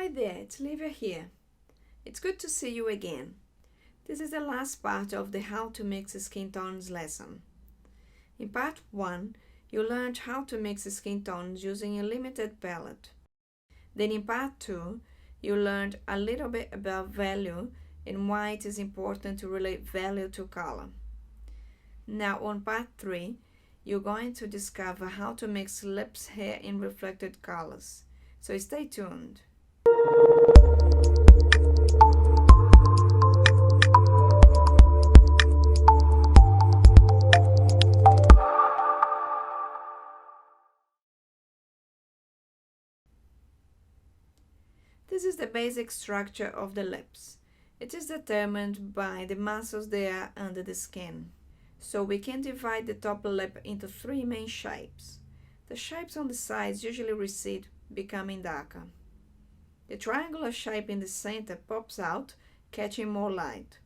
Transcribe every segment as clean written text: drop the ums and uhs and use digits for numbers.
Hi there, it's Livia here. It's good to see you again. This is the last part of the How to Mix Skin Tones lesson. In part 1, you learned how to mix skin tones using a limited palette. Then in part 2, you learned a little bit about value and why it is important to relate value to color. Now on part 3, you're going to discover how to mix lips, hair, and reflected colors. So stay tuned. This is the basic structure of the lips. It is determined by the muscles that are under the skin. So we can divide the top lip into 3 main shapes. The shapes on the sides usually recede, becoming darker. The triangular shape in the center pops out, catching more light.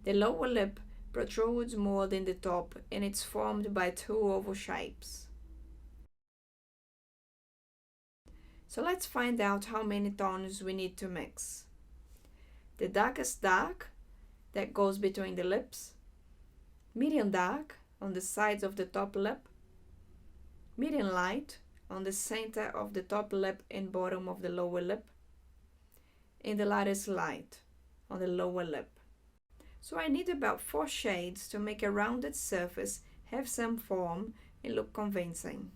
The lower lip protrudes more than the top, and it's formed by 2 oval shapes. So let's find out how many tones we need to mix. The darkest dark, that goes between the lips. Medium dark, on the sides of the top lip. Medium light, on the center of the top lip and bottom of the lower lip. And the lightest light, on the lower lip. So I need about 4 shades to make a rounded surface have some form and look convincing.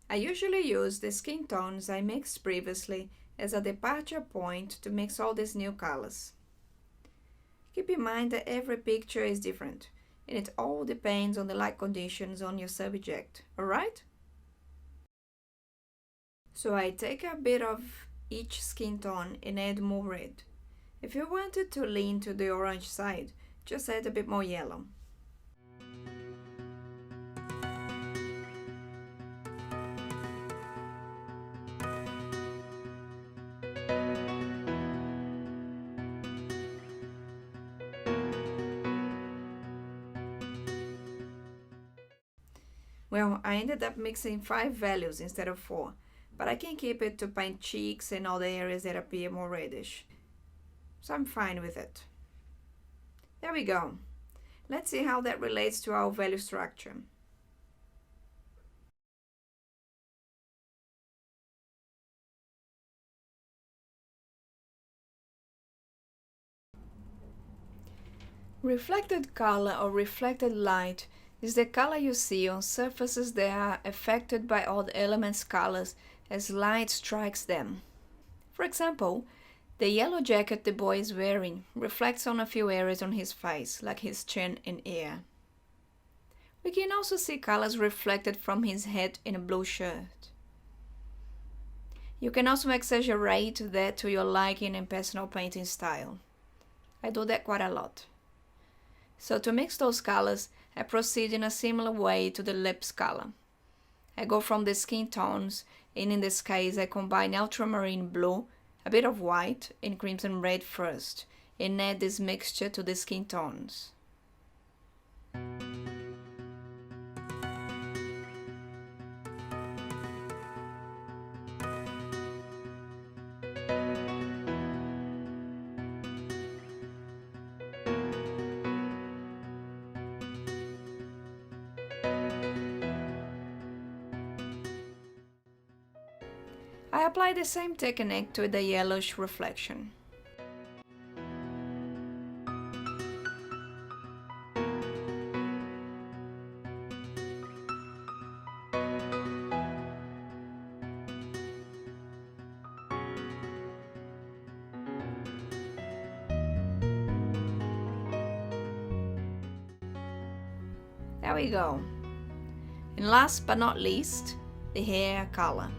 I usually use the skin tones I mixed previously as a departure point to mix all these new colors. Keep in mind that every picture is different, and it all depends on the light conditions on your subject, alright? So I take a bit of each skin tone and add more red. If you wanted to lean to the orange side, just add a bit more yellow. Well, I ended up mixing 5 values instead of 4, but I can keep it to paint cheeks and all the areas that appear more reddish. So I'm fine with it. There we go. Let's see how that relates to our value structure. Reflected color or reflected light is the color you see on surfaces that are affected by all the elements' colors as light strikes them. For example, the yellow jacket the boy is wearing reflects on a few areas on his face, like his chin and ear. We can also see colors reflected from his head in a blue shirt. You can also exaggerate that to your liking and personal painting style. I do that quite a lot. So to mix those colors, I proceed in a similar way to the lips color. I go from the skin tones, and in this case I combine ultramarine blue, a bit of white, and crimson red first, and add this mixture to the skin tones. I apply the same technique to the yellowish reflection. There we go. And last but not least, the hair color.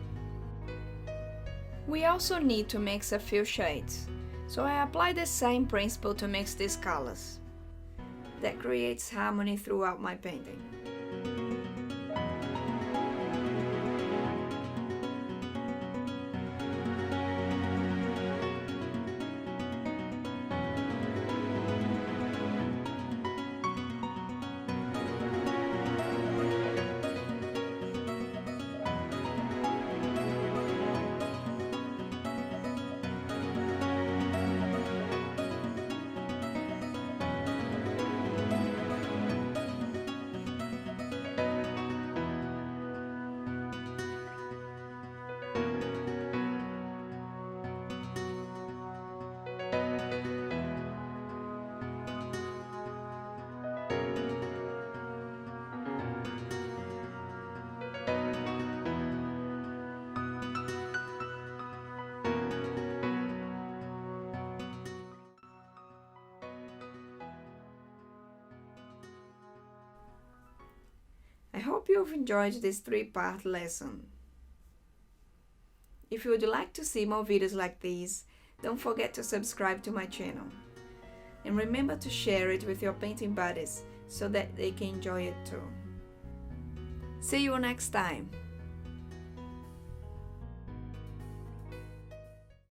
We also need to mix a few shades, so I apply the same principle to mix these colors. That creates harmony throughout my painting. hope you've enjoyed this 3-part lesson. If you would like to see more videos like these, don't forget to subscribe to my channel. And remember to share it with your painting buddies so that they can enjoy it too. See you next time!